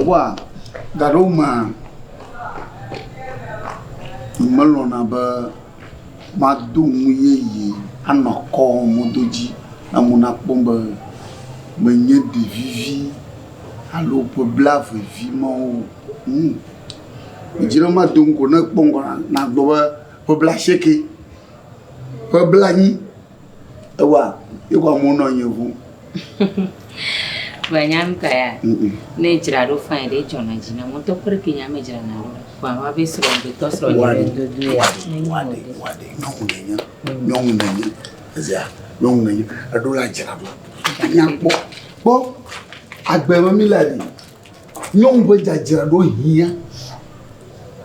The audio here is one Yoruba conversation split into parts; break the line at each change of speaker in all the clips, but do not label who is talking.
Wa Garoma Malona ba Madum ye Anoko Modoji Amona Pomba Menye de Vivi Allo Poblave vivement Jira Madum Kona Ponga na Goba Pobla Sheke Poblani Wa Yoko Mono Yevu
Banyam kaya ne jira do fa ide jona jina mo to per kinya me jira na ro kwa wa be sro be to sro do do ya
wade nyongunenya ezia nyongunenya adola jira do nyampo bo agbema miladi nyongbo jajira do hia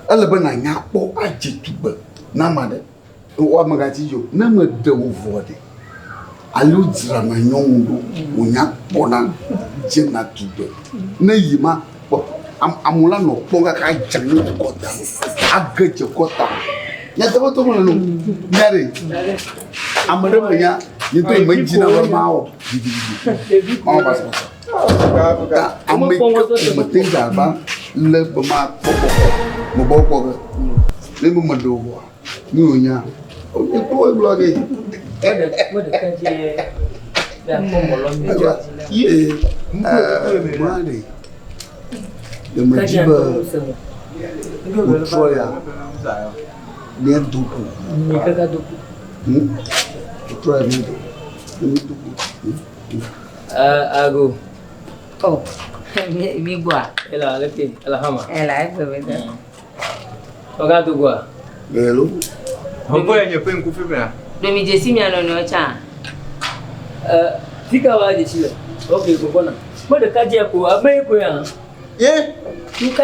alaba na nyapo ajetuba na made o magati yo na made wo vode alu jira ma nyongudo onya bona jena tuba na yima bo amula no ponga ka janu kota agaje kota ya tabo to mo no nare amare bonya ni to imagine ba mawo on passe ça amé ko matinga ba le ba ma popo mo boko le mo madogo ni onya o to blogué what the country da como Lomé mali de majiba o troya ne duku ni kaka duku o troya ni duku
ago oh mi boa
ela lete ela hama
ela é verdade
oga tu gua
lelo
hopo ya nyepe nkufi bia
do mi jesi mi ano no cha
fika wa de chile okay go bona mo de kaje ko abai ko ya
ye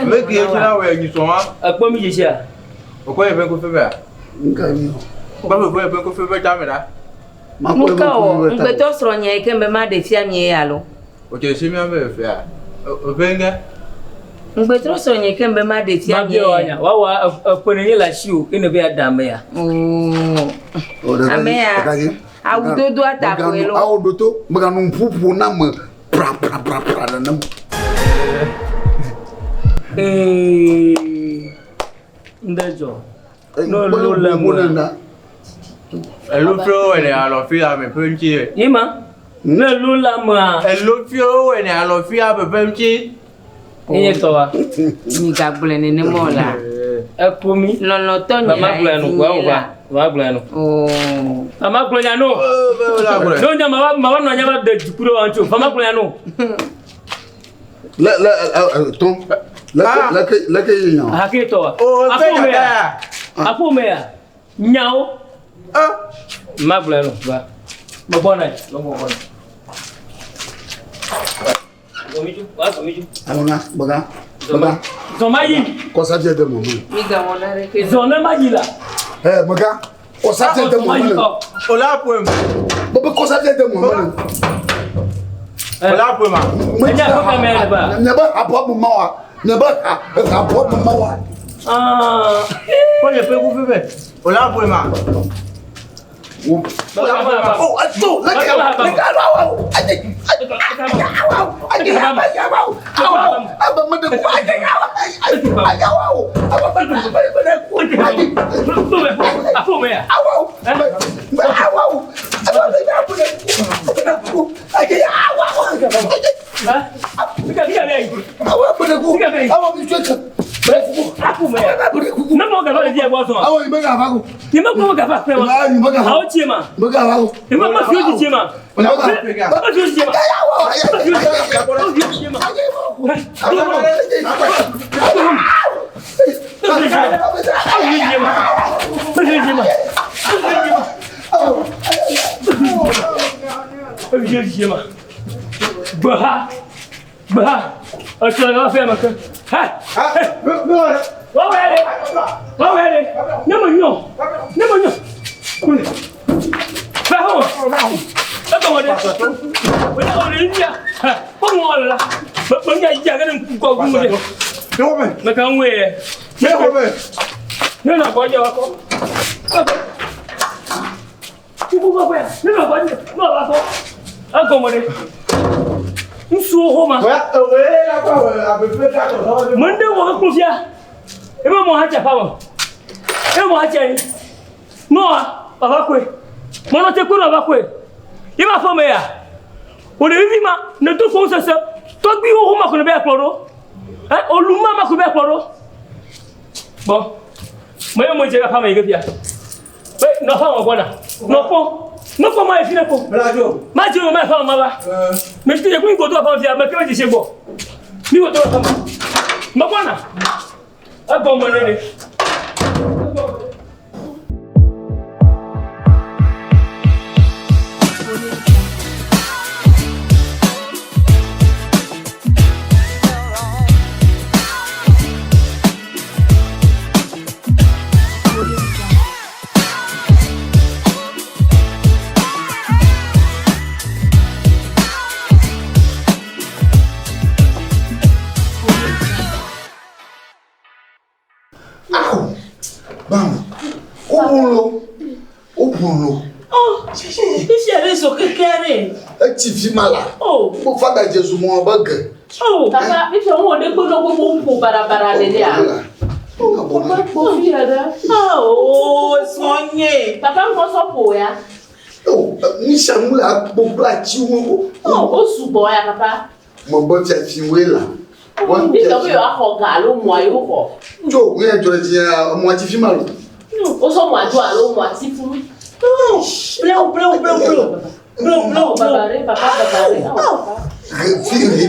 me ki e fina we ni so wa
akpo mi jesi a
oko ye ben ko fe bia
nka ni
ba be ko ye ben ko fe bia jameda
muka o ngbeto sro nya ikembe ma de fia mi ya lo
o je se mi abe fe a o benga
ngbeto sro nya ikembe ma de fia mi
ya wa akponenye la shiu ene be adame ya
ame ya awudodo atako elo
awudodo mega no mpupu na ma pra na
ndajo no la
mo
elo fio we ne alo fi a me penchi
yima na lula ma
elo fio we ne alo fi a me penchi
iye to wa
mi gagbole ne mo la
akomi
lono to nya
ma gble no wa gble no ma gble nya no no nya ma no nya ba de jukuro ancho ma gble nya no
la ton la ke nya
hakito wa apo me ya nyao ma gble no ba mo bona Gomiju.
Alona, baga.
Zomayi.
Kosa je de mo.
Mi ga wona re ke.
Zona majila.
Baga. Kosa je de mo.
Ola poem.
Bobo kosa je de mo.
Ola poem.
Nya ko ka me ba.
Nya ba apo mo ma wa. Nya ba apo mo ma wa.
Ko ye pe ku fe be. Ola poem.
Oh, ato, leka wow.
M'sou Roma.
Ouais, à peu près 4 ans.
Monde on confia. Et moi moi hacha pas. Et moi hacha ni. Moi, papa quoi. Moi non te ko na ba quoi. Il m'a formé ya. On est vivant, ne te fonce ça. Toi bi o Roma ko ne be akloro. Hein, o luma ma ko be akloro. Bon. Moi je ga fama yega. Non pas on voilà. Non pas moi fille ko.
Blajo.
Ma je ma fama ba. Mais je te dis ko to pas faire, mais que je sais bon. Mi ko to pas. Ma bwana. Ah bon mon nene.
Tu vis mal là. Oh, pour faire des Jésus mon bug.
Oh, papa, il fait un de quoi pour barabara les gars. Oh, soigné. Papa, on s'en pour ya.
Oh, ni chamoula pour platir.
Oh, au sous-bois, papa.
Mon bon tu as filmé là.
Il faut que à regarder au moyen quoi.
Jo, oui, tu as dit moi tu vis mal.
Au son moi toi au moi tu fous. Bleu, papa.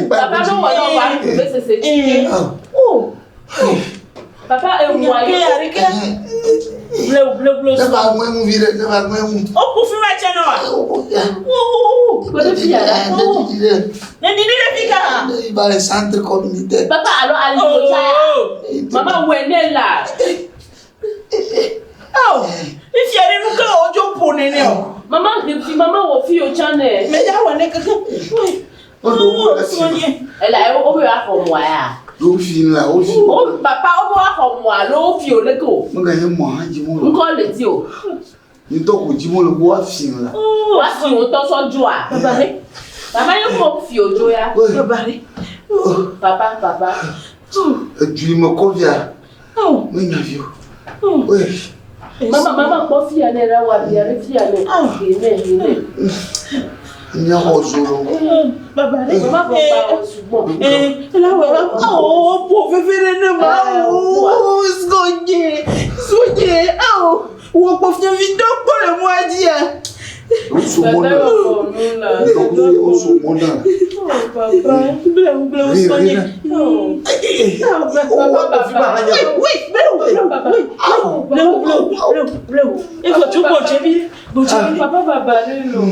Papa, non, on va trouver c'est. Oh. Papa est au moyen. Bleu.
Ça va moins mon viré, ça va moins mon.
Oh, pour faire ma channel. Oh. Quoi de fille là?
Il va les centres communautaires.
Papa, alors allez. Maman, où est là? Oh. Il y a des gens qui ont pour néné. Maman, depuis maman, on fait au channel. Mais là, on est que. Oui. Elle a au à pour moi.
L'eau fine là, au fine.
Oh, papa, au à pour moi, l'eau fine le go.
Mon gars, moi, dis-moi.
On colle le dio.
Nous t'en dis-moi le bois fine là.
Oh, si on t'en sort joie. Papa, il faut fille au joie. Papa.
Tu me conviens. Oh, mais n'a vu. Oui.
Maman, quoi fille allait là, ou bien les filles allaient. Ah,
il y a un jour.
Maman, va pas bon.
Là, oh, pauvre Vénéma, oh, soigné, oh, ou on peut faire vidéo pour le mois d'hier.
On se monte là.
Oh, papa, bleu, soigné. Bleu. Il faut tout manger.
Papa va baler l'eau.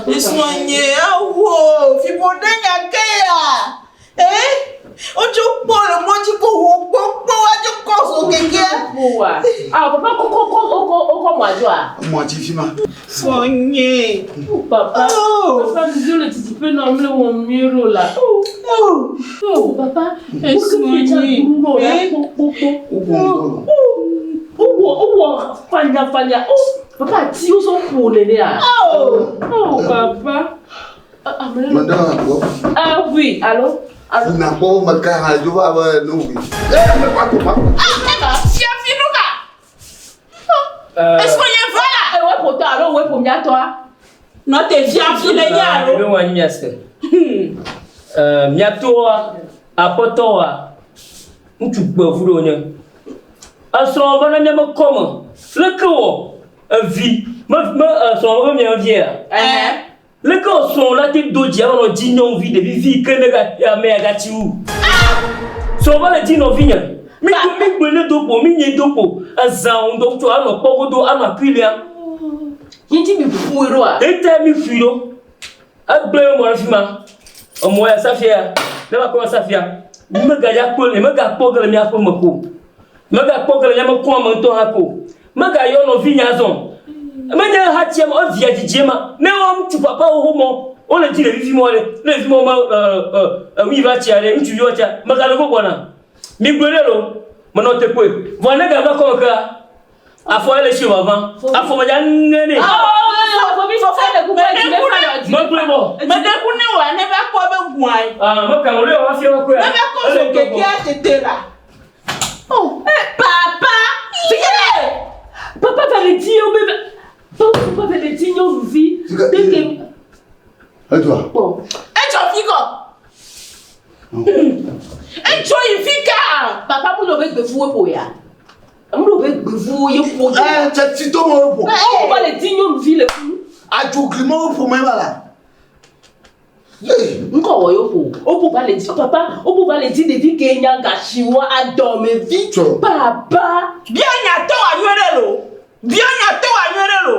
Et soigné, oh, il faut donner à on te parle, moi tu peux
papa, comment
moi tu vis mal.
soigné.
Papa, papa, Dieu le petit peu normal au mur là. Papa, est-ce que tu as papa, tu es son pour les là. Oh, papa.
Madame,
ah oui, allô?
il n'a pas ma carrière, je vais avoir nous.
Est-ce qu'on y est voilà?
Ouais, pour toi, alors, ouais, pour bien toi.
Non, t'es fiancé, les gars.
Je vais voir Niasse. Miatoa, Apotoa, tu peux vous donner. À son moment, on a comment? Le co, vie, son premier vieux. Le gars sont là, t'es d'odier, on dit non, vie de vie, que le gars est à Megati ou. Son va le dire non, vie. Mais comme il dopo, mini dopo, un zan, docteur, un pogodo, un appuyen.
Il dit, mais pour roi.
Et t'as mis filo. Un bleu, moi, fima. Au moins, ça fait. Ne va comment ça fait. Me gaya pour, me gaya pour le mien pour me couper. Me gaya pour le mien pour me tourner à coup. Me gaya no vignazon. Mais hatiam on via dijema mais on tu papa au roman on le dit le vivimo oui va tirer tu yo tia magalo ko bona mi gbelelo mono te pe voilà ga ba ko ka afo ele shi avant afo ma ngene
faut faire le Papa va le dire au bébé. Papa va le dire au vie.
Et toi?
Bon. Et toi, Fico? Et toi, il Fica? Papa, vous n'avez pas de vous pour ya. Vous n'avez pas de vous pour ya.
Eh, c'est tout mon pour.
On va le dire au vie le coup.
A tout climat pour moi là.
Encore on peut pas le dire papa, on peut pas le dire depuis que y a gashiwa a dormi vite. Papa, bien y a to a yorelo. Bien y a to a yorelo.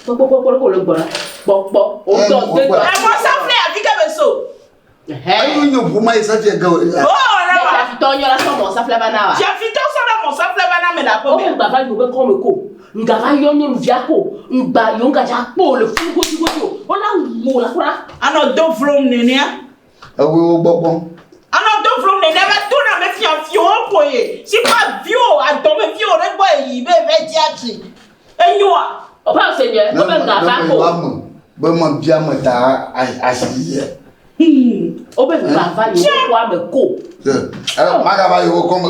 Bon le bon. Bon, on doit de. Et moi ça fait avec beso.
Ayo nyo pour moi ça fait go.
Oh là. J'ai fiton yola so mon ça fait bana. J'ai fiton so na mon ça fait bana mais la première. On va nous comme ko. Ngara yonyo mviako mba yonga japo le fugo tigoyo ona mola kura ano do from nenia
awo gbogbo
ano do from nenia ba to na me fiafio okoye si pa vio adome vio re boy yi be diati enyoa o pa seigneur o be ngara ko
bo mo bia mo ta asiye
o be ngara yo kwa me ko
magaba yo ko me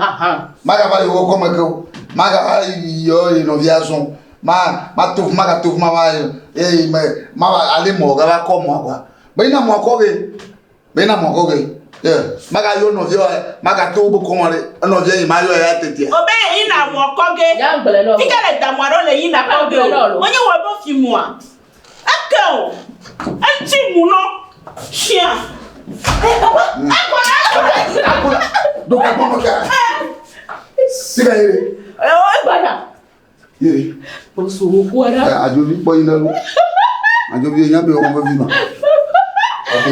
aha
magaba yo ko me ko maga yo innovation ma touf maga touf ma ale mo ga ko mo kwa bena mo ko ge maga yo no vio maga to bu ko mo re no je ma yo ya tete
obe yin na mo ko ge fika le damaro le yin na ko ge mo yin wo bo fi mu a akao anti mu no chien papa akora
do ka mo ka sika ere
bana.
Yé.
Bonsoir, quoi
Ajobi, boy, non. Ajobi, il y a bien, on va vivre. Ok.